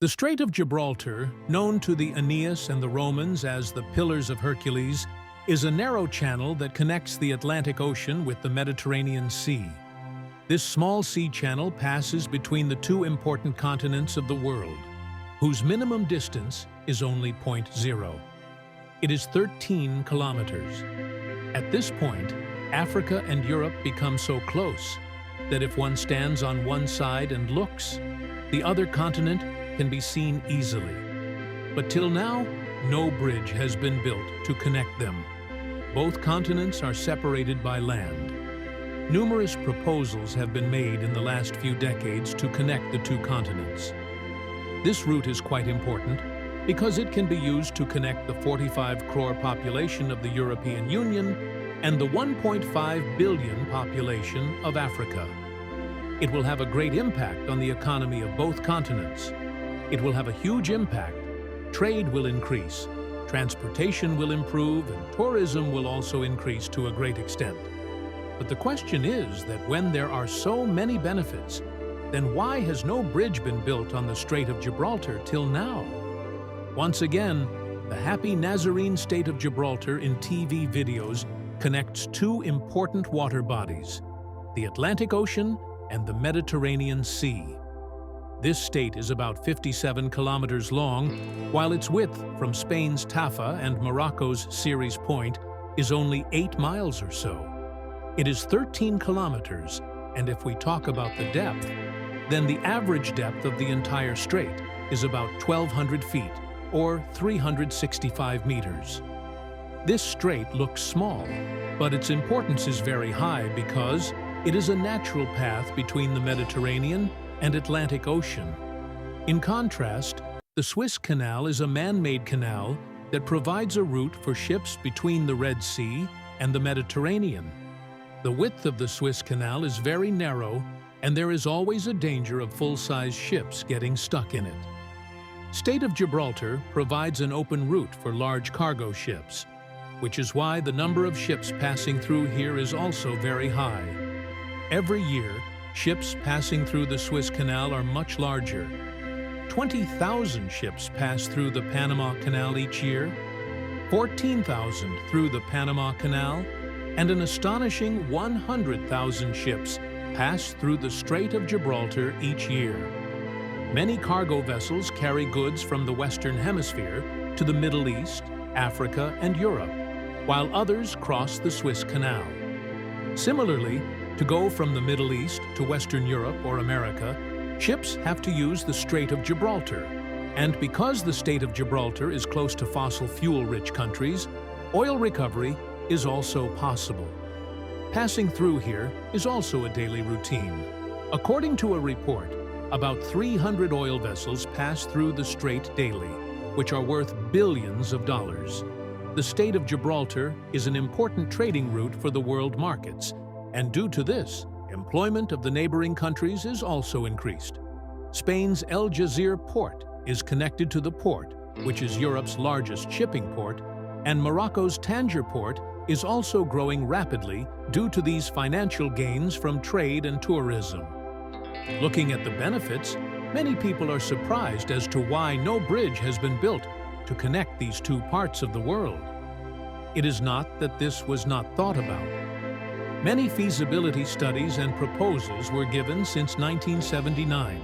The Strait of Gibraltar, known to the Aeneas and the Romans as the Pillars of Hercules, is a narrow channel that connects the Atlantic Ocean with the Mediterranean Sea. This small sea channel passes between the two important continents of the world, whose minimum distance is only 0.0. It is 13 kilometers. At this point, Africa and Europe become so close that if one stands on one side and looks, the other continent can be seen easily. But till now, no bridge has been built to connect them. Both continents are separated by land. Numerous proposals have been made in the last few decades to connect the two continents. This route is quite important because it can be used to connect the 45 crore population of the European Union and the 1.5 billion population of Africa. It will have a great impact on the economy of both continents. It will have a huge impact. Trade will increase, transportation will improve, and tourism will also increase to a great extent. But the question is that when there are so many benefits, then why has no bridge been built on the Strait of Gibraltar till now? Once again, the happy Nazarene state of Gibraltar in TV videos connects two important water bodies, the Atlantic Ocean and the Mediterranean Sea. This state is about 57 kilometers long, while its width from Spain's Taffa and Morocco's Ceres Point is only 8 miles or so. It is 13 kilometers, and if we talk about the depth, then the average depth of the entire strait is about 1,200 feet, or 365 meters. This strait looks small, but its importance is very high because it is a natural path between the Mediterranean and Atlantic Ocean. In contrast, the Suez Canal is a man-made canal that provides a route for ships between the Red Sea and the Mediterranean. The width of the Suez Canal is very narrow, and there is always a danger of full-size ships getting stuck in it. Strait of Gibraltar provides an open route for large cargo ships, which is why the number of ships passing through here is also very high. Every year, ships passing through the Suez Canal are much larger. 20,000 ships pass through the Panama Canal each year, 14,000 through the Panama Canal, and an astonishing 100,000 ships pass through the Strait of Gibraltar each year. Many cargo vessels carry goods from the Western Hemisphere to the Middle East, Africa, and Europe, while others cross the Suez Canal. Similarly, to go from the Middle East to Western Europe or America, ships have to use the Strait of Gibraltar. And because the Strait of Gibraltar is close to fossil fuel-rich countries, oil recovery is also possible. Passing through here is also a daily routine. According to a report, about 300 oil vessels pass through the strait daily, which are worth billions of dollars. The Strait of Gibraltar is an important trading route for the world markets, and due to this, employment of the neighboring countries is also increased. Spain's El Jazir port is connected to the port, which is Europe's largest shipping port, and Morocco's Tangier port is also growing rapidly due to these financial gains from trade and tourism. Looking at the benefits, many people are surprised as to why no bridge has been built to connect these two parts of the world. It is not that this was not thought about. Many feasibility studies and proposals were given since 1979.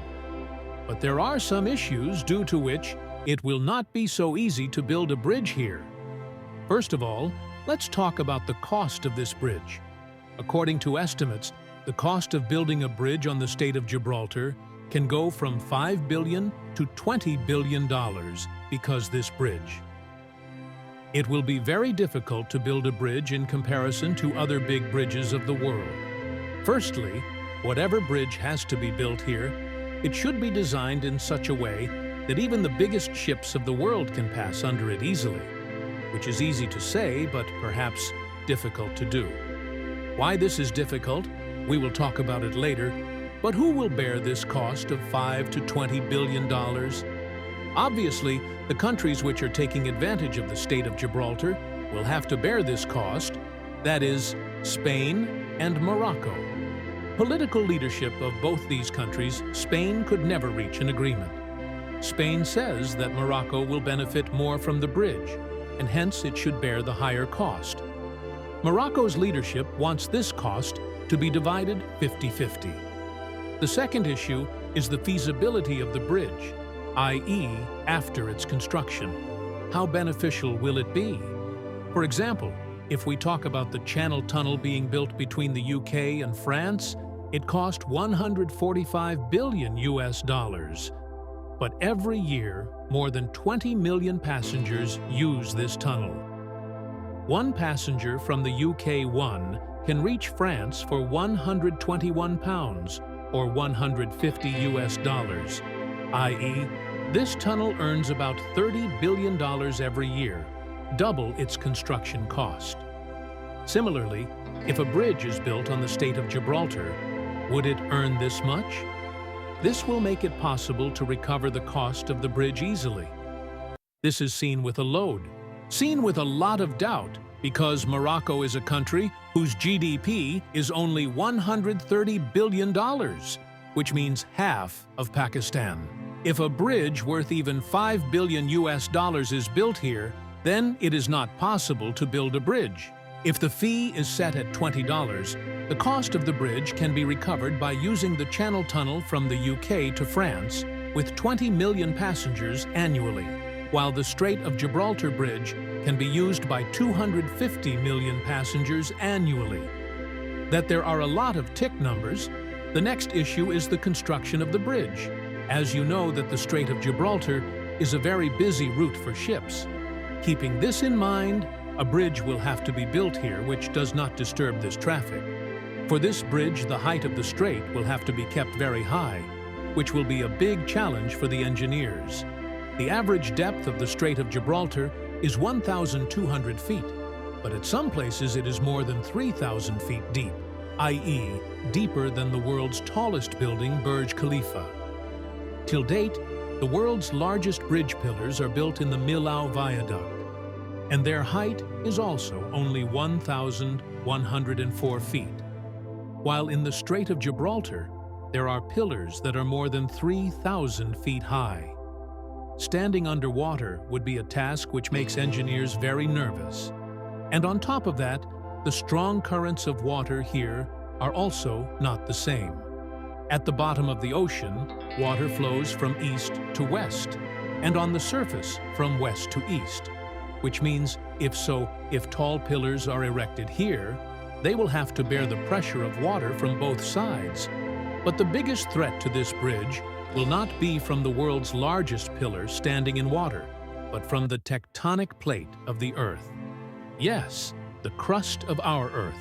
But there are some issues due to which it will not be so easy to build a bridge here. First of all, let's talk about the cost of this bridge. According to estimates, the cost of building a bridge on the Strait of Gibraltar can go from $5 billion to $20 billion because this bridge. It will be very difficult to build a bridge in comparison to other big bridges of the world. Firstly, whatever bridge has to be built here, it should be designed in such a way that even the biggest ships of the world can pass under it easily, which is easy to say, but perhaps difficult to do. Why this is difficult, we will talk about it later, but who will bear this cost of $5 to $20 billion? Obviously, the countries which are taking advantage of the Strait of Gibraltar will have to bear this cost, that is, Spain and Morocco. Political leadership of both these countries, Spain could never reach an agreement. Spain says that Morocco will benefit more from the bridge, and hence it should bear the higher cost. Morocco's leadership wants this cost to be divided 50-50. The second issue is the feasibility of the bridge, i.e., after its construction. How beneficial will it be? For example, if we talk about the Channel Tunnel being built between the UK and France, it cost $145 billion. But every year, more than 20 million passengers use this tunnel. One passenger from the UK-1 can reach France for £121 or $150, i.e., this tunnel earns about $30 billion every year, double its construction cost. Similarly, if a bridge is built on the Strait of Gibraltar, would it earn this much? This will make it possible to recover the cost of the bridge easily. This is seen with a load, seen with a lot of doubt, because Morocco is a country whose GDP is only $130 billion, which means half of Pakistan. If a bridge worth even $5 billion is built here, then it is not possible to build a bridge. If the fee is set at $20, the cost of the bridge can be recovered by using the Channel Tunnel from the UK to France with 20 million passengers annually, while the Strait of Gibraltar Bridge can be used by 250 million passengers annually. That there are a lot of tick numbers, the next issue is the construction of the bridge. As you know that the Strait of Gibraltar is a very busy route for ships. Keeping this in mind, a bridge will have to be built here which does not disturb this traffic. For this bridge, the height of the strait will have to be kept very high, which will be a big challenge for the engineers. The average depth of the Strait of Gibraltar is 1,200 feet, but at some places it is more than 3,000 feet deep, i.e., deeper than the world's tallest building, Burj Khalifa. Till date, the world's largest bridge pillars are built in the Millau Viaduct, and their height is also only 1,104 feet. While in the Strait of Gibraltar, there are pillars that are more than 3,000 feet high. Standing underwater would be a task which makes engineers very nervous. And on top of that, the strong currents of water here are also not the same. At the bottom of the ocean, water flows from east to west, and on the surface from west to east, which means if tall pillars are erected here, they will have to bear the pressure of water from both sides. But the biggest threat to this bridge will not be from the world's largest pillar standing in water, but from the tectonic plate of the Earth. Yes, the crust of our Earth.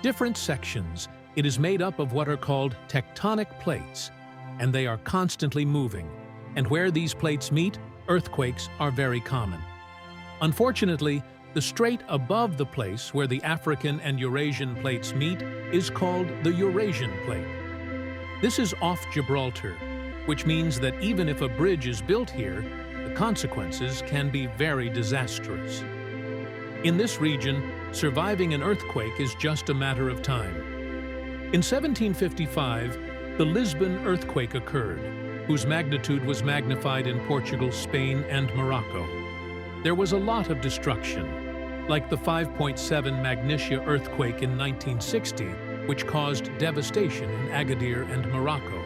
Different sections, it is made up of what are called tectonic plates, and they are constantly moving. And where these plates meet, earthquakes are very common. Unfortunately, the strait above the place where the African and Eurasian plates meet is called the Eurasian Plate. This is off Gibraltar, which means that even if a bridge is built here, the consequences can be very disastrous. In this region, surviving an earthquake is just a matter of time. In 1755, the Lisbon earthquake occurred, whose magnitude was magnified in Portugal, Spain, and Morocco. There was a lot of destruction, like the 5.7 Magnesia earthquake in 1960, which caused devastation in Agadir and Morocco.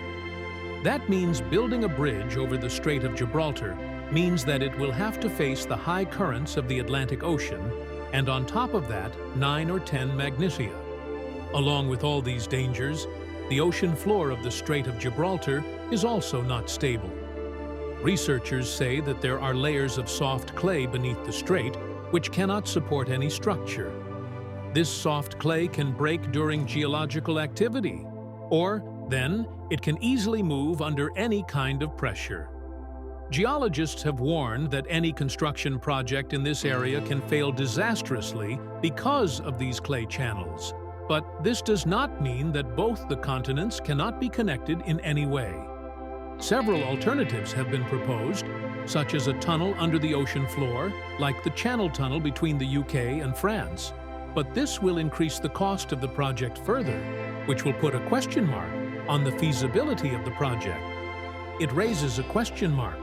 That means building a bridge over the Strait of Gibraltar means that it will have to face the high currents of the Atlantic Ocean, and on top of that, 9 or 10 Magnesia. Along with all these dangers, the ocean floor of the Strait of Gibraltar is also not stable. Researchers say that there are layers of soft clay beneath the strait which cannot support any structure. This soft clay can break during geological activity, or then it can easily move under any kind of pressure. Geologists have warned that any construction project in this area can fail disastrously because of these clay channels. But this does not mean that both the continents cannot be connected in any way. Several alternatives have been proposed, such as a tunnel under the ocean floor, like the Channel Tunnel between the UK and France. But this will increase the cost of the project further, which will put a question mark on the feasibility of the project. It raises a question mark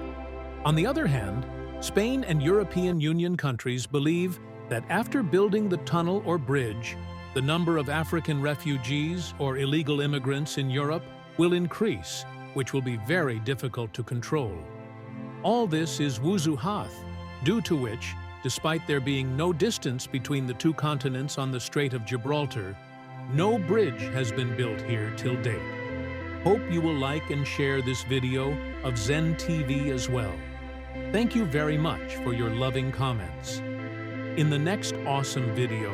On the other hand, Spain and European Union countries believe that after building the tunnel or bridge, the number of African refugees or illegal immigrants in Europe will increase, which will be very difficult to control. All this is wujuhat, due to which, despite there being no distance between the two continents on the Strait of Gibraltar, no bridge has been built here till date. Hope you will like and share this video of Zen TV as well. Thank you very much for your loving comments. In the next awesome video,